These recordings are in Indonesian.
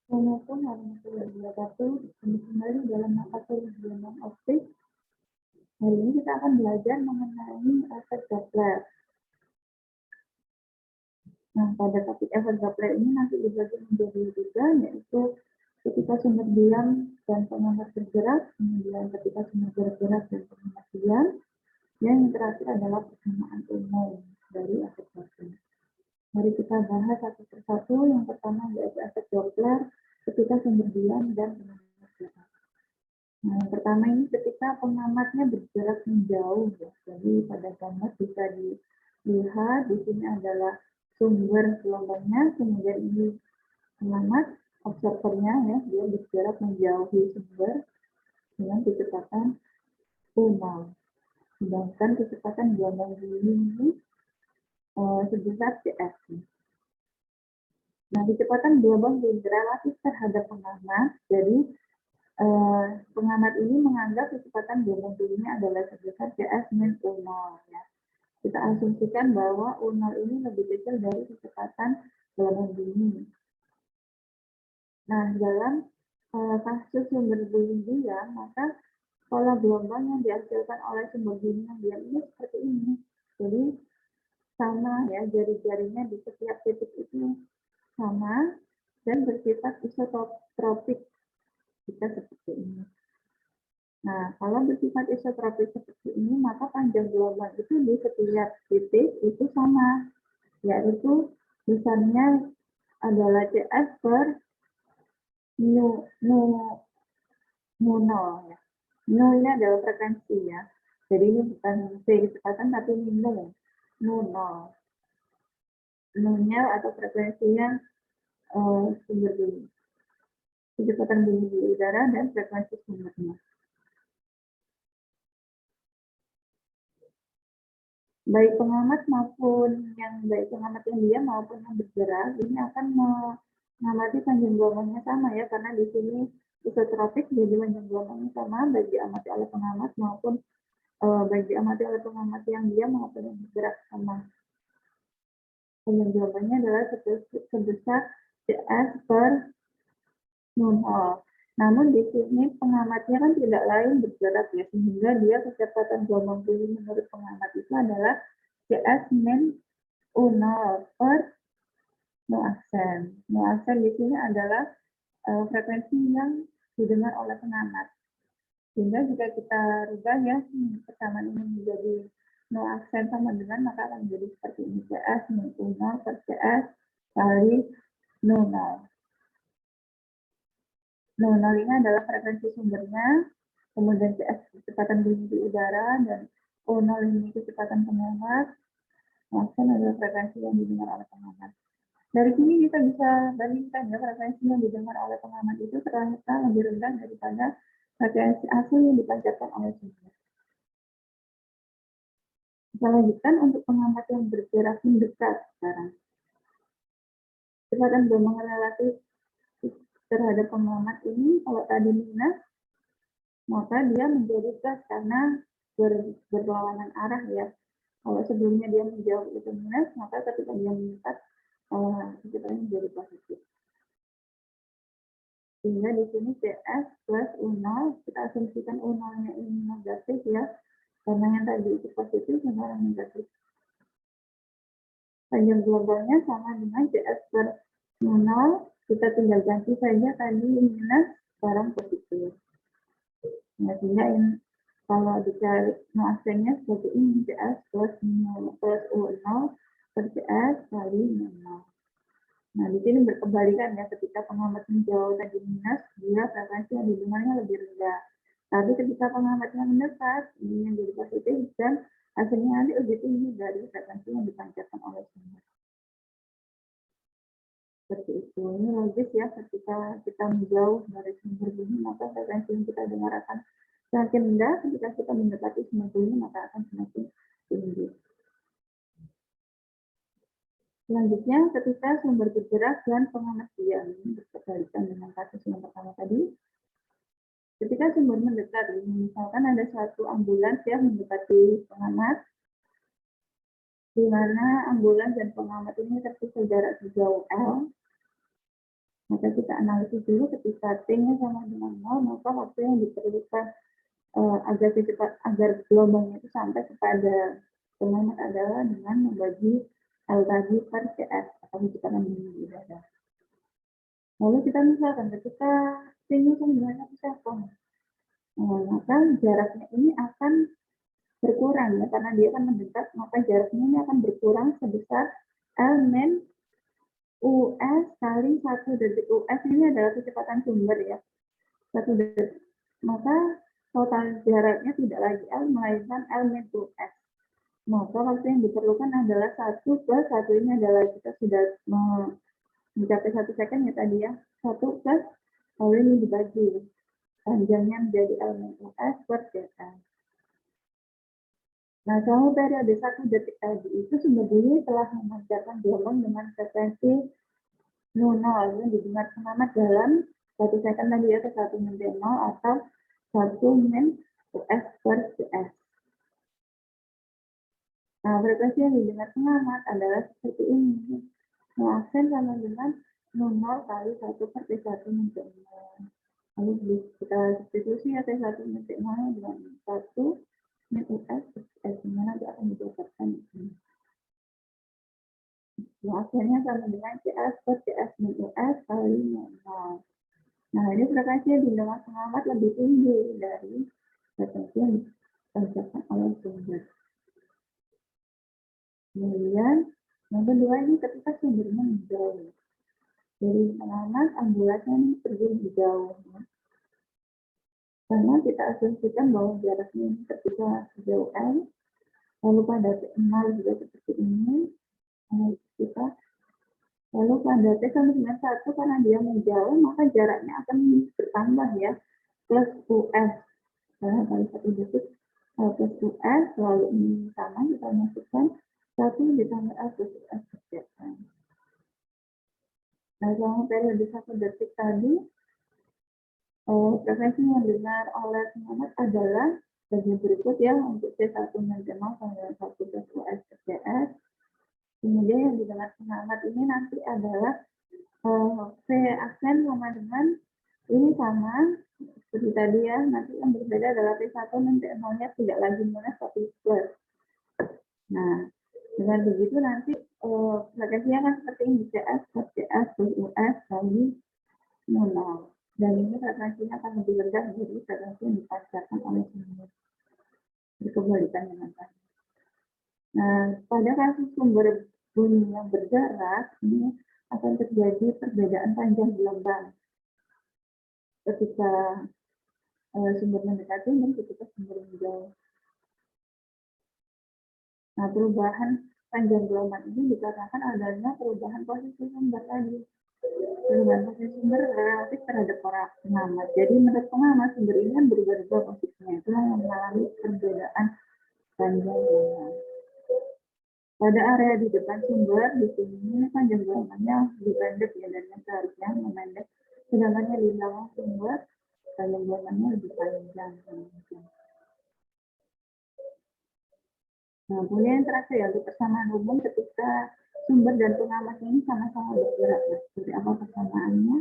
Assalamualaikum warahmatullahi wabarakatuh. Kembali dalam mata kuliah gelombang optik. Hari ini kita akan belajar mengenai efek Doppler. Nah, pada topik efek Doppler ini nanti dibagi menjadi tiga, yaitu ketika sumber diam dan penghangat bergerak, kemudian ketika sumber bergerak dan penghangat diam, dan yang terakhir adalah persamaan umum dari efek Doppler. Mari kita bahas satu persatu. Yang pertama yaitu efek Doppler ketika sumber diam dan penghangat bergerak. Nah, yang pertama ini ketika pengamatnya bergerak menjauh, ya. Jadi pada gambar bisa dilihat di sini adalah sumber gelombangnya, kemudian ini pengamat observernya, ya, dia bergerak menjauhi sumber dengan kecepatan U0. Sedangkan kecepatan gelombang bumi ini sebesar cs. Nah, kecepatan gelombang bumi relatif terhadap pengamat, jadi pengamat ini menganggap kecepatan gelombang bumi adalah sebesar cs min U0. Ya. Kita asumsikan bahwa U0 ini lebih kecil dari kecepatan gelombang bumi. Nah, dalam kasus sumber bumi diam, maka pola gelombang yang dihasilkan oleh sumber bumi yang diam ini seperti ini. Jadi sama, ya, jari-jarinya di setiap titik itu sama dan bersifat isotropik. Kita seperti ini. Nah, kalau bersifat isotropik seperti ini, maka panjang gelombang itu di setiap titik itu sama, yaitu besarnya adalah cs per mu 0. Ya. Nu ini adalah frekuensi, ya. Jadi ini bukan kecepatan tapi ini mu 0. Nu-nya atau frekuensinya sumber bumi. Kecepatan bumi di udara dan frekuensi sumbernya. Baik pengamat yang diam maupun yang bergerak ini akan mengamati panjang gelombangnya sama, ya, karena di sini isotropik, jadi panjang gelombangnya sama baik diamati oleh pengamat maupun baik diamati oleh pengamat yang diam maupun yang bergerak sama. Panjang gelombangnya adalah sebesar cs per mu0. Namun di sini pengamatnya kan tidak lain bergerak, ya, sehingga dia kecepatan gelombang bumi menurut pengamat itu adalah cs min U0 per nu aksen. Nu aksen di sini adalah frekuensi yang didengar oleh pengamat. Sehingga jika kita rubah, ya, persamaan ini menjadi nu aksen sama dengan, maka akan menjadi seperti ini, cs min U0 per cs kali nu 0. Nu 0 ini adalah frekuensi sumbernya, kemudian cs kecepatan bumi di udara, dan U0 ini kecepatan pengamat. Aksen adalah frekuensi yang didengar oleh pengamat. Dari sini kita bisa bandingkan, ya, frekuensi yang didengar oleh pengamat itu ternyata lebih rendah daripada frekuensi asli yang dipancarkan oleh sumber. Kita lanjutkan untuk pengamat yang bergerak mendekat sekarang. Kecepatan gelombang relatif terhadap pengamat ini, kalau tadi minus, maka dia menjadi plus karena berlawanan arah, ya. Kalau sebelumnya dia menjauh itu minus, maka ketika dia mendekat, kecepatannya menjadi positif. Sehingga di sini cs plus U0, kita asumsikan U0-nya ini negatif, ya, karena yang tadi itu positif, sekarang negatif. Panjang gelombangnya sama dengan cs per mu0, kita tinggal ganti saja tadi minus, sekarang positif. Nah, sehingga ini, kalau dicari nu aksennya seperti ini, cs plus U0 per cs kali mu0. Nah, di sini berkebalikan, ya, ketika pengamat menjauh tadi minus, dia frekuensi yang didengarnya lebih rendah. Tapi ketika pengamatnya mendekat, ini menjadi positif dan hasilnya nanti lebih tinggi dari frekuensi yang dipancarkan oleh sumber. Seperti itu. Ini logis, ya, ketika kita menjauh dari sumber bumi, maka frekuensi yang kita dengar akan semakin rendah. Ketika kita mendekati sumber bumi, maka akan semakin tinggi. Selanjutnya, ketika sumber bergerak dan pengamat diam, ini berkebalikan dengan kasus yang pertama tadi. Ketika sumber mendekat, misalkan ada suatu ambulans yang mendekati pengamat, di mana ambulans dan pengamat ini terpisah jarak sejauh L. Maka kita analisis dulu ketika T-nya sama dengan 0, maka waktu yang diperlukan agar gelombangnya itu sampai kepada pengamat adalah dengan membagi L tadi per CS atau kecepatan dingin di udara. Lalu kita misalkan ketika T-nya sama dengan 1 sekon, maka jaraknya ini akan berkurang ya, karena dia akan mendekat, maka jaraknya ini akan berkurang sebesar L min US kali 1 detik. US ini adalah kecepatan sumber ya, 1 detik. Maka total jaraknya tidak lagi L, melainkan L min US. Maka waktu yang diperlukan adalah 1 plus 1 ini adalah kita sudah mencapai 1 second ya tadi ya. 1 plus, lalu ini dibagi. Panjangnya menjadi L min US per CS. Nah, selama periode 1 detik tadi itu sumber bumi telah memancarkan gelombang dengan frekuensi 0 yang didengar pengamat dalam 1 second tadi ya, ke 1 min 0 atau 1 min US per CS. Nah, frekuensi yang didengar pengamat adalah seperti ini. Aksen sama dengan 0 kali 1 per T1 min T0. Lalu kita substitusi ya T1 min T0 dengan 1 min US per CS. Nanti akan didapatkan ini. Aksennya sama dengan CS per CS min US kali 0. Nah, ini frekuensi yang didengar pengamat lebih tinggi dari frekuensi yang dipancarkan oleh sumber. Kemudian, yang kedua ini ketika sumbernya menjauh. Jadi pengamat ambulannya ini pergi lebih jauh. Ya. Karena kita asumsikan bahwa jaraknya ini ketika sejauh L, lalu pada T0 juga seperti ini, lalu pada T sama dengan 1 karena dia menjauh, maka jaraknya akan bertambah ya, plus US. Karena kali 1 detik plus US, lalu ini sama, kita masukkan 1 ditambah L plus US kerjakan. Nah, selama periode 1 detik tadi, frekuensi yang didengar oleh pengamat adalah bagian berikut ya, untuk T1 min 0 sama dengan 1 plus US per CS. Kemudian yang didengar pengamat ini nanti adalah V aksen sama dengan ini sama seperti tadi ya, nanti yang berbeda adalah T1 min T0-nya tidak lagi minus tapi plus. Nah, dengan begitu nanti frekuensinya akan seperti ini, CS per CS plus US kali 0. Dan ini frekuensinya akan lebih rendah dari frekuensi yang dipancarkan oleh sumber. Berkebalikan dengan tadi. Nah, pada kasus sumber bumi yang berjarak, ini akan terjadi perbedaan panjang gelombang ketika sumber mendekati dan ketika sumber menjauh. Nah, perubahan panjang gelombang ini dikarenakan adanya perubahan posisi sumber tadi. Perubahan posisi sumber relatif terhadap para pengamat. Jadi menurut pengamat sumber ini kan berubah-ubah posisinya, itu yang mengalami perbedaan panjang gelombang. Pada area di depan sumber di sini panjang gelombangnya lebih pendek ya, dan seharusnya memendek. Sedangkan di belakang sumber panjang gelombangnya lebih panjang. Nah, kemudian yang terakhir ya, untuk persamaan umum ketika sumber dan pengamat ini sama-sama bergerak. Nah, seperti apa persamaannya?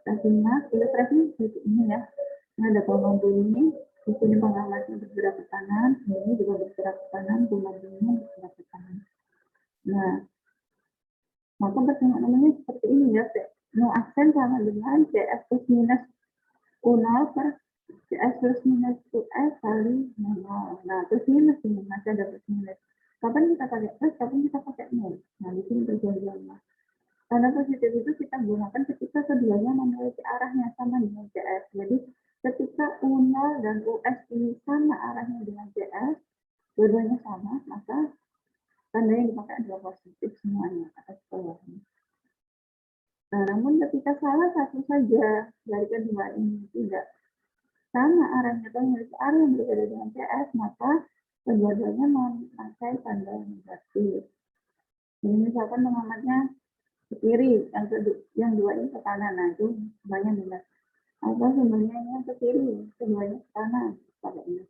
Kita simak ilustrasi seperti ini ya. Ini ada gelombang bumi, di sini pengamatnya bergerak ke kanan, ini juga bergerak ke kanan, gelombang bumi bergerak ke kanan. Nah, maka persamaan umumnya seperti ini ya. No aksen sama dengan CS plus minus U0 per CS plus minus US kali 0. Nah, terus minus ini masih ada plus minus. Kapan kita pakai plus, kapan kita pakai nol. Nah, di sini perjanjiannya. Karena positif itu kita gunakan ketika keduanya memiliki arahnya sama dengan CS. Jadi, ketika U0 dan US ini sama arahnya dengan CS, dua-duanya sama, maka tanda yang dipakai adalah positif semuanya atas bawahnya. Nah, namun ketika salah satu saja dari kedua ini tidak sama arahnya atau memiliki arah yang berbeda dengan CS, maka kedua-duanya memakai tanda negatif. Jadi misalkan pengamatnya ke kiri, yang dua ini ke kanan, nah itu semuanya minus. Atau sebenarnya yang ke kiri, keduanya ke kanan, pakai minus.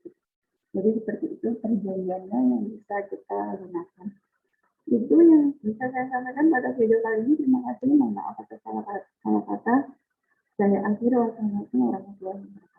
Jadi seperti itu perjanjiannya yang bisa kita gunakan. Itu yang bisa saya sampaikan pada video kali ini. Terima kasih. Mohon maaf atas salah kata. saya akhiri wassalamualaikum warahmatullahi wabarakatuh.